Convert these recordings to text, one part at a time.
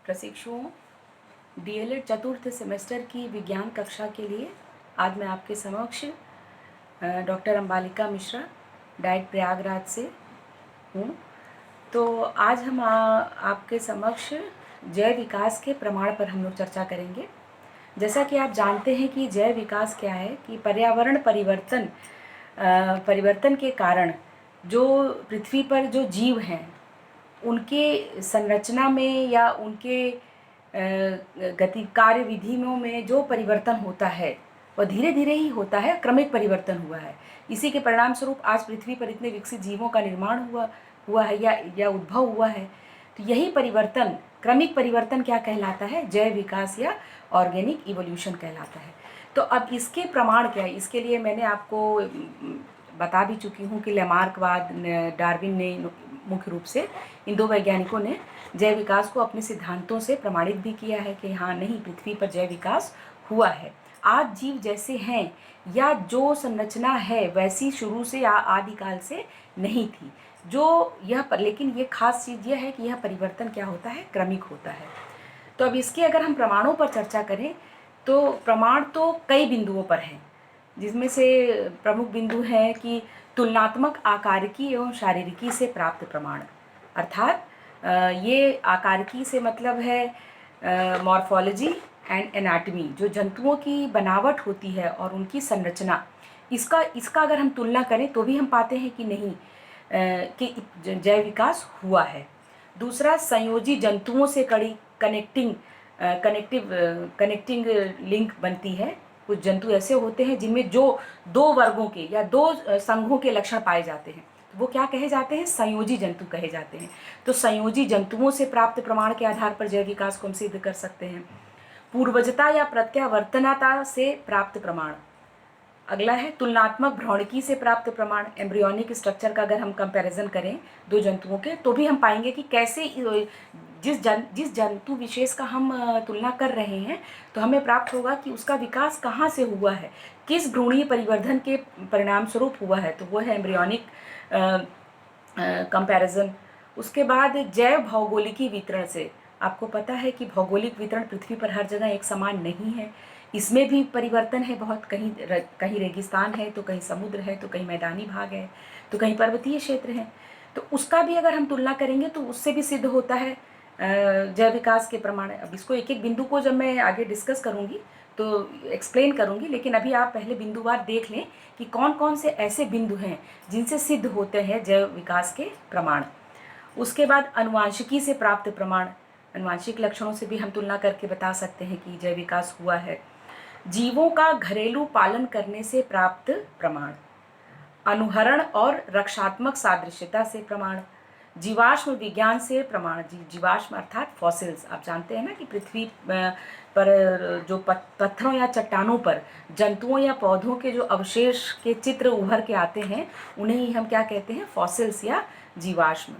प्रशिक्षुओं, डीएलएड चतुर्थ सेमेस्टर की विज्ञान कक्षा के लिए आज मैं आपके समक्ष डॉक्टर अंबालिका मिश्रा डाइट प्रयागराज से हूँ। तो आज हम आपके समक्ष जैव विकास के प्रमाण पर हम लोग चर्चा करेंगे। जैसा कि आप जानते हैं कि जैव विकास क्या है, कि पर्यावरण परिवर्तन के कारण जो पृथ्वी पर जो जीव हैं उनके संरचना में या उनके गति कार्य विधियों में जो परिवर्तन होता है वह धीरे धीरे ही होता है, क्रमिक परिवर्तन हुआ है। इसी के परिणाम स्वरूप आज पृथ्वी पर इतने विकसित जीवों का निर्माण हुआ है या उद्भव हुआ है। तो यही परिवर्तन, क्रमिक परिवर्तन क्या कहलाता है? जैव विकास या ऑर्गेनिक इवोल्यूशन कहलाता है। तो अब इसके प्रमाण क्या है, इसके लिए मैंने आपको बता भी चुकी हूँ कि लेमार्कवाद, डार्विन ने मुख्य रूप से इन दो वैज्ञानिकों ने जैव विकास को अपने सिद्धांतों से प्रमाणित भी किया है कि हाँ नहीं, पृथ्वी पर जैव विकास हुआ है। आज जीव जैसे हैं या जो संरचना है वैसी शुरू से या आदिकाल से नहीं थी। लेकिन ये खास चीज़ यह है कि यह परिवर्तन क्या होता है? क्रमिक होता है। तो अब इसके अगर हम प्रमाणों पर चर्चा करें तो प्रमाण तो कई बिंदुओं पर हैं, जिसमें से प्रमुख बिंदु है कि तुलनात्मक आकारिकी एवं शारीरिकी से प्राप्त प्रमाण। अर्थात ये आकारिकी से मतलब है मॉर्फोलॉजी एंड एनाटमी, जो जंतुओं की बनावट होती है और उनकी संरचना, इसका अगर हम तुलना करें तो भी हम पाते हैं कि नहीं, कि जैव विकास हुआ है। दूसरा, संयोजी जंतुओं से कनेक्टिंग लिंक बनती है। कुछ जंतु ऐसे होते हैं जिनमें जो दो वर्गों के या दो संघों के लक्षण पाए जाते हैं, तो वो क्या कहे जाते हैं? संयोजी जंतु कहे जाते हैं। तो संयोजी जंतुओं से प्राप्त प्रमाण के आधार पर जैव विकास को हम सिद्ध कर सकते हैं। पूर्वजता या प्रत्यावर्तनता से प्राप्त प्रमाण। अगला है तुलनात्मक भ्रौणिकी से प्राप्त प्रमाण। एम्ब्रियोनिक स्ट्रक्चर का अगर हम कंपैरिजन करें दो जंतुओं के, तो भी हम पाएंगे कि कैसे जिस जंतु विशेष का हम तुलना कर रहे हैं तो हमें प्राप्त होगा कि उसका विकास कहाँ से हुआ है, किस भ्रूणीय परिवर्धन के परिणाम स्वरूप हुआ है। तो वो है एम्ब्रियोनिक कंपैरिजन। उसके बाद जैव भौगोलिकी वितरण से। आपको पता है कि भौगोलिक वितरण पृथ्वी पर हर जगह एक समान नहीं है, इसमें भी परिवर्तन है बहुत। कहीं रेगिस्तान है, तो कहीं समुद्र है, तो कहीं मैदानी भाग है, तो कहीं पर्वतीय क्षेत्र है। तो उसका भी अगर हम तुलना करेंगे तो उससे भी सिद्ध होता है जैव विकास के प्रमाण। अब इसको एक एक बिंदु को जब मैं आगे डिस्कस करूँगी तो एक्सप्लेन करूँगी, लेकिन अभी आप पहले बिंदुवार देख लें कि कौन कौन से ऐसे बिंदु हैं जिनसे सिद्ध होते हैं जैव विकास के प्रमाण। उसके बाद अनुवांशिकी से प्राप्त प्रमाण। अनुवांशिक लक्षणों से भी हम तुलना करके बता सकते हैं कि जैव विकास हुआ है। जीवों का घरेलू पालन करने से प्राप्त प्रमाण। अनुहरण और रक्षात्मक सादृश्यता से प्रमाण। जीवाश्म विज्ञान से प्रमाण। जीवाश्म अर्थात फॉसिल्स। आप जानते हैं ना कि पृथ्वी पर जो पत्थरों या चट्टानों पर जंतुओं या पौधों के जो अवशेष के चित्र उभर के आते हैं उन्हें ही हम क्या कहते हैं? फॉसिल्स या जीवाश्म।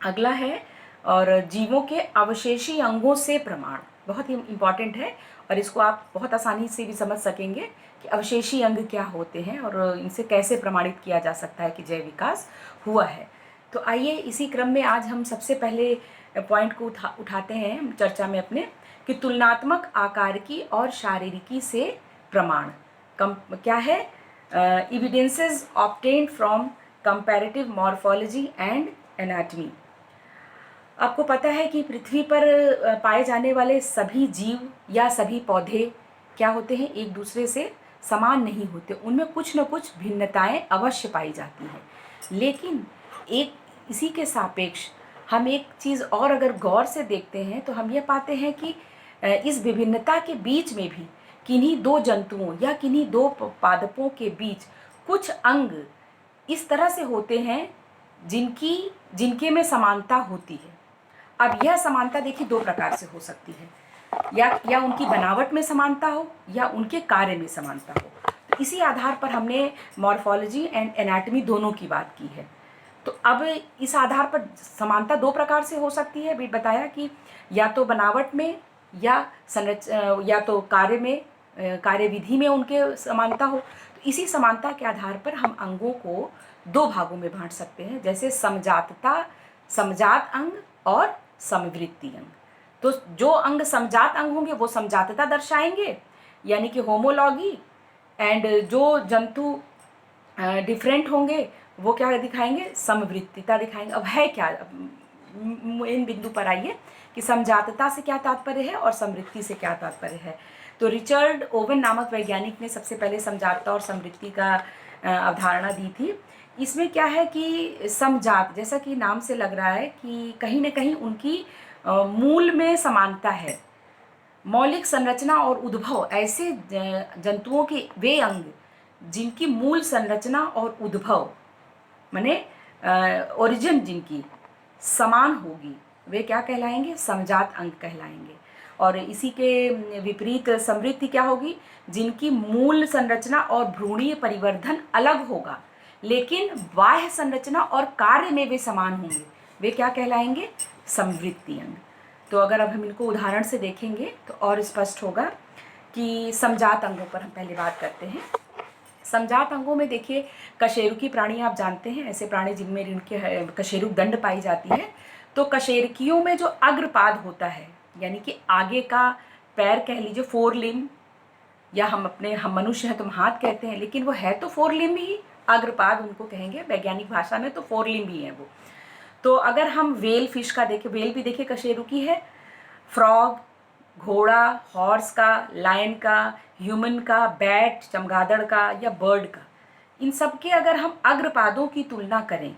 अगला है और जीवों के अवशेषी अंगों से प्रमाण। बहुत ही इम्पॉर्टेंट है और इसको आप बहुत आसानी से भी समझ सकेंगे कि अवशेषी अंग क्या होते हैं और इनसे कैसे प्रमाणित किया जा सकता है कि जैव विकास हुआ है। तो आइए इसी क्रम में आज हम सबसे पहले पॉइंट को उठाते हैं चर्चा में अपने, कि तुलनात्मक आकारिकी और शारीरिकी से प्रमाण क्या है? Evidences obtained from comparative morphology and anatomy. आपको पता है कि पृथ्वी पर पाए जाने वाले सभी जीव या सभी पौधे क्या होते हैं? एक दूसरे से समान नहीं होते, उनमें कुछ न कुछ भिन्नताएं अवश्य पाई जाती हैं। लेकिन इसी के सापेक्ष हम एक चीज़ और अगर गौर से देखते हैं तो हम ये पाते हैं कि इस विभिन्नता के बीच में भी किन्हीं दो जंतुओं या किन्हीं दो पादपों के बीच कुछ अंग इस तरह से होते हैं जिनके में समानता होती है। अब यह समानता देखिए दो प्रकार से हो सकती है, या उनकी बनावट में समानता हो या उनके कार्य में समानता हो। तो इसी आधार पर हमने मॉर्फोलॉजी एंड एनाटमी दोनों की बात की है। तो अब इस आधार पर समानता दो प्रकार से हो सकती है। अभी बताया कि या तो बनावट में या तो कार्य विधि में उनके समानता हो। तो इसी समानता के आधार पर हम अंगों को दो भागों में बांट सकते हैं, जैसे समजात अंग और समवृत्ति अंग। तो जो अंग समजात अंग होंगे वो समजातता दर्शाएंगे, यानी कि होमोलॉगी, एंड जो जंतु डिफरेंट होंगे वो क्या दिखाएंगे, समवृत्तिता दिखाएंगे। अब है क्या, इन बिंदु पर आइए कि समजातता से क्या तात्पर्य है और समवृत्ति से क्या तात्पर्य है। तो रिचर्ड ओवन नामक वैज्ञानिक ने सबसे पहले समजातता और समवृत्ति का अवधारणा दी थी। इसमें क्या है कि समजात, जैसा कि नाम से लग रहा है कि कहीं ना कहीं उनकी मूल में समानता है। मौलिक संरचना और उद्भव, ऐसे जंतुओं के वे अंग जिनकी मूल संरचना और उद्भव माने ओरिजिन जिनकी समान होगी, वे क्या कहलाएंगे, समजात अंग कहलाएंगे। और इसी के विपरीत समवृत्ति क्या होगी, जिनकी मूल संरचना और भ्रूणीय परिवर्धन अलग होगा लेकिन बाह्य संरचना और कार्य में वे समान होंगे, वे क्या कहलाएंगे, समवृत्ति अंग। तो अगर अब हम इनको उदाहरण से देखेंगे तो और स्पष्ट होगा कि समजात अंगों पर हम पहले बात करते हैं। समजात अंगों में देखिए, कशेरुकी प्राणी आप जानते हैं, ऐसे प्राणी जिनमें इनके कशेरुक दंड पाई जाती है। तो कशेरुकियों में जो अग्रपाद होता है, यानी कि आगे का पैर कह लीजिए, फोर लिम्ब, या हम मनुष्य हैं तो हम हाथ कहते हैं, लेकिन वो है तो फोर लिम्ब ही, अग्रपाद उनको कहेंगे वैज्ञानिक भाषा में, तो फोर लिम्ब ही है वो। तो अगर हम वेल फिश का देखें, वेल भी देखिए कशेरुकी है, फ्रॉग, घोड़ा, हॉर्स का, लायन का, ह्यूमन का, बैट, चमगादड़ का या बर्ड का, इन सब के अगर हम अग्रपादों की तुलना करें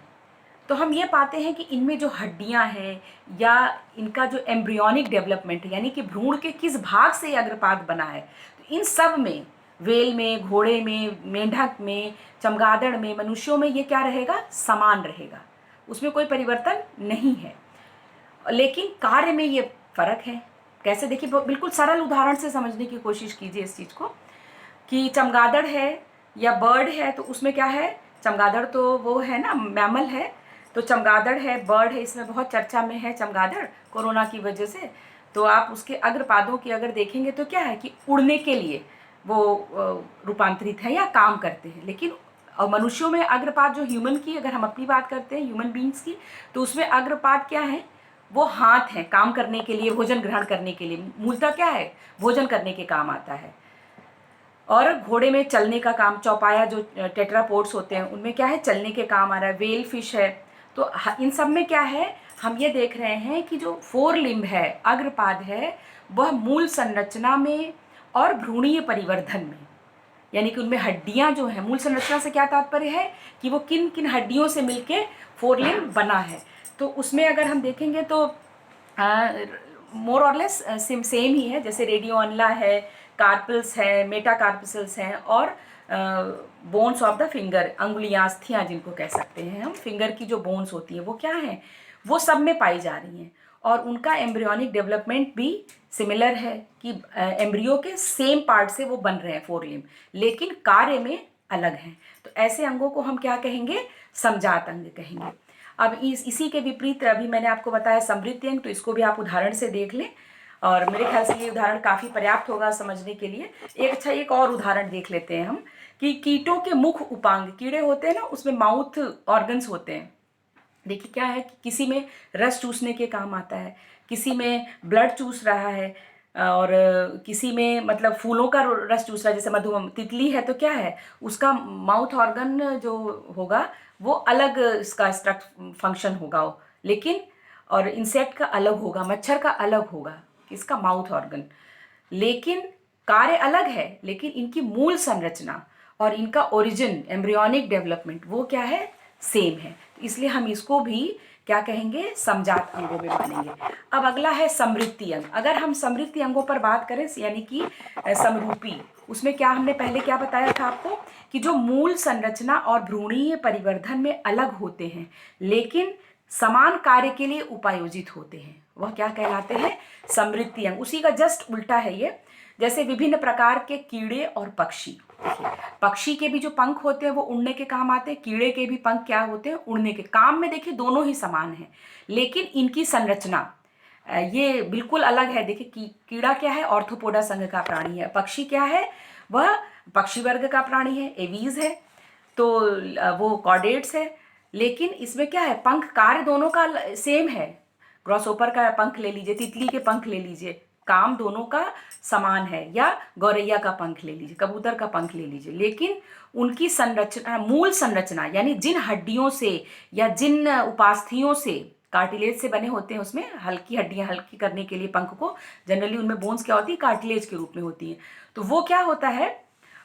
तो हम ये पाते हैं कि इनमें जो हड्डियां हैं या इनका जो एम्ब्रियोनिक डेवलपमेंट है, यानी कि भ्रूण के किस भाग से ये अग्रपाद बना है, तो इन सब में, वेल में, घोड़े में, मेंढक में, चमगादड़ में, मनुष्यों में, ये क्या रहेगा, समान रहेगा, उसमें कोई परिवर्तन नहीं है। लेकिन कार्य में ये फर्क है। कैसे, देखिए बिल्कुल सरल उदाहरण से समझने की कोशिश कीजिए इस चीज़ को, कि चमगादड़ है या बर्ड है, तो उसमें क्या है, चमगादड़ तो वो है ना, मैमल है, तो चमगादड़ है, बर्ड है, इसमें बहुत चर्चा में है चमगादड़ कोरोना की वजह से। तो आप उसके अग्रपादों की अगर देखेंगे तो क्या है कि उड़ने के लिए वो रूपांतरित है या काम करते हैं। लेकिन और मनुष्यों में अग्रपाद, जो ह्यूमन की अगर हम अपनी बात करते हैं, ह्यूमन बींग्स की, तो उसमें अग्रपाद क्या है, वो हाथ है, काम करने के लिए, भोजन ग्रहण करने के लिए, मूलतः क्या है, भोजन करने के काम आता है। और घोड़े में चलने का काम, चौपाया जो टेट्रापोड्स होते हैं उनमें क्या है, चलने के काम आ रहा है। वेल फिश है, तो इन सब में क्या है, हम ये देख रहे हैं कि जो फोर लिम्ब है, अग्रपाद है, वह मूल संरचना में और भ्रूणीय परिवर्धन में, यानी कि उनमें हड्डियां जो हैं, मूल संरचना से क्या तात्पर्य है कि वो किन किन हड्डियों से मिलके फोर लिम्ब बना है। तो उसमें अगर हम देखेंगे तो मोर और लेस सेम ही है, जैसे रेडियोअनला है, कार्पल्स है, मेटाकार्पल्स हैं, और बोन्स ऑफ द फिंगर, अंगुलियां, अस्थियां जिनको कह सकते हैं हम, फिंगर की जो बोन्स होती हैं वो क्या हैं, वो सब में पाई जा रही हैं। और उनका एम्ब्रियोनिक डेवलपमेंट भी सिमिलर है कि एम्ब्रियो के सेम पार्ट से वो बन रहे हैं फोर लिम्ब, लेकिन कार्य में अलग हैं। तो ऐसे अंगों को हम क्या कहेंगे, समजात अंग कहेंगे। अब इसी के विपरीत अभी मैंने आपको बताया समवृत्ति अंग, तो इसको भी आप उदाहरण से देख लें, और मेरे ख्याल से ये उदाहरण काफ़ी पर्याप्त होगा समझने के लिए। एक और उदाहरण देख लेते हैं हम, कि कीटों के मुख उपांग, कीड़े होते हैं ना, उसमें माउथ ऑर्गन्स होते हैं। देखिए क्या है कि किसी में रस चूसने के काम आता है, किसी में ब्लड चूस रहा है, और किसी में मतलब फूलों का रस चूस रहा है, जैसे मधु तितली है तो क्या है, उसका माउथ ऑर्गन जो होगा वो अलग, इसका फंक्शन होगा, लेकिन और इंसेक्ट का अलग होगा, मच्छर का अलग होगा, किसका, माउथ ऑर्गन, लेकिन कार्य अलग है, लेकिन इनकी मूल संरचना और इनका ओरिजिन, एम्ब्रियोनिक डेवलपमेंट, वो क्या है, सेम है। इसलिए हम इसको भी क्या कहेंगे, समजात अंगों में मानेंगे। अब अगला है समवृत्ति अंग। अगर हम समवृत्ति अंगों पर बात करें, यानी कि समरूपी, उसमें क्या हमने पहले क्या बताया था आपको, कि जो मूल संरचना और भ्रूणीय परिवर्धन में अलग होते हैं लेकिन समान कार्य के लिए उपायोजित होते हैं, वह क्या कहलाते हैं, समवृत्ति अंग। उसी का जस्ट उल्टा है ये। जैसे विभिन्न प्रकार के कीड़े और पक्षी, पक्षी के भी जो पंख होते हैं वो उड़ने के काम आते हैं, कीड़े के भी पंख क्या होते हैं, उड़ने के काम में। देखिए दोनों ही समान हैं, लेकिन इनकी संरचना ये बिल्कुल अलग है। देखिए कीड़ा क्या है, ऑर्थोपोडा संघ का प्राणी है, पक्षी क्या है, वह पक्षी वर्ग का प्राणी है, एवीज है, तो वो कॉर्डेट्स है। लेकिन इसमें क्या है, पंख कार्य दोनों का सेम है, ग्रॉसहोपर का पंख ले लीजिए, तितली के पंख ले लीजिए, काम दोनों का समान है, या गौरैया का पंख ले लीजिए, कबूतर का पंख ले लीजिए, लेकिन उनकी संरचना, मूल संरचना, यानी जिन हड्डियों से या जिन उपास्थियों से, कार्टिलेज से बने होते हैं, उसमें हल्की हड्डियां हल्की करने के लिए पंख को जनरली उनमें बोन्स क्या होती है, कार्टिलेज के रूप में होती है। तो वो क्या होता है,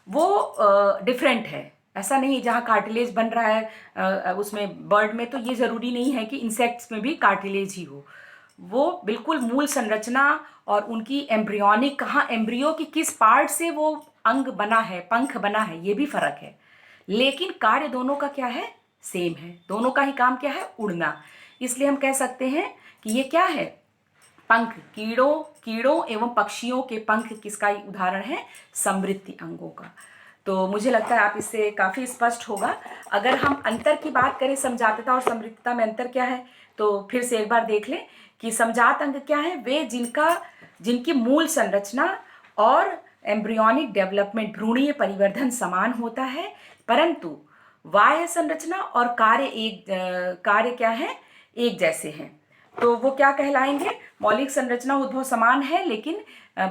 वो डिफरेंट है। ऐसा नहीं है जहाँ कार्टिलेज बन रहा है उसमें बर्ड में, तो ये ज़रूरी नहीं है कि इंसेक्ट्स में भी कार्टिलेज ही हो। वो बिल्कुल मूल संरचना और उनकी एम्ब्रियोनिक, कहाँ एम्ब्रियो की किस पार्ट से वो अंग बना है, पंख बना है, ये भी फर्क है। लेकिन कार्य दोनों का क्या है, सेम है। दोनों का ही काम क्या है, उड़ना। इसलिए हम कह सकते हैं कि ये क्या है, पंख, कीड़ों एवं पक्षियों के पंख किसका उदाहरण है, समृद्धि अंगों का। तो मुझे लगता है आप इससे काफ़ी स्पष्ट होगा। अगर हम अंतर की बात करें, समजातता और समृद्धता में अंतर क्या है, तो फिर से एक बार देख लें कि समजात अंग क्या है, वे जिनकी मूल संरचना और एम्ब्रियोनिक डेवलपमेंट, भ्रूणीय परिवर्धन समान होता है, परंतु बाह्य संरचना और कार्य क्या है, एक जैसे हैं। तो वो क्या कहलाएंगे, मौलिक संरचना उद्भव समान है, लेकिन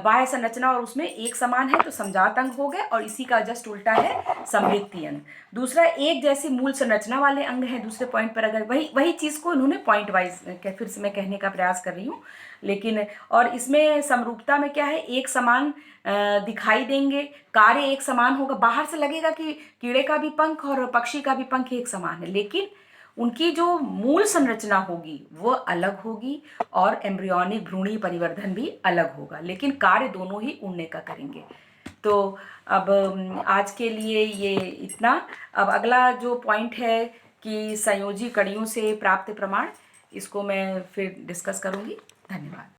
बाह्य संरचना और उसमें एक समान है, तो समजात अंग हो गए। और इसी का जस्ट उल्टा है समृद्धि अंग। दूसरा, एक जैसी मूल संरचना वाले अंग है। दूसरे पॉइंट पर अगर वही चीज़ को इन्होंने पॉइंट वाइज फिर से मैं कहने का प्रयास कर रही हूँ, लेकिन और इसमें समरूपता में क्या है, एक समान दिखाई देंगे, कार्य एक समान होगा। बाहर से लगेगा कि कीड़े का भी पंख और पक्षी का भी पंख एक समान है, लेकिन उनकी जो मूल संरचना होगी वो अलग होगी और एम्ब्रियोनिक भ्रूणीय परिवर्धन भी अलग होगा, लेकिन कार्य दोनों ही उड़ने का करेंगे। तो अब आज के लिए ये इतना। अब अगला जो पॉइंट है कि संयोजी कड़ियों से प्राप्त प्रमाण, इसको मैं फिर डिस्कस करूँगी। धन्यवाद।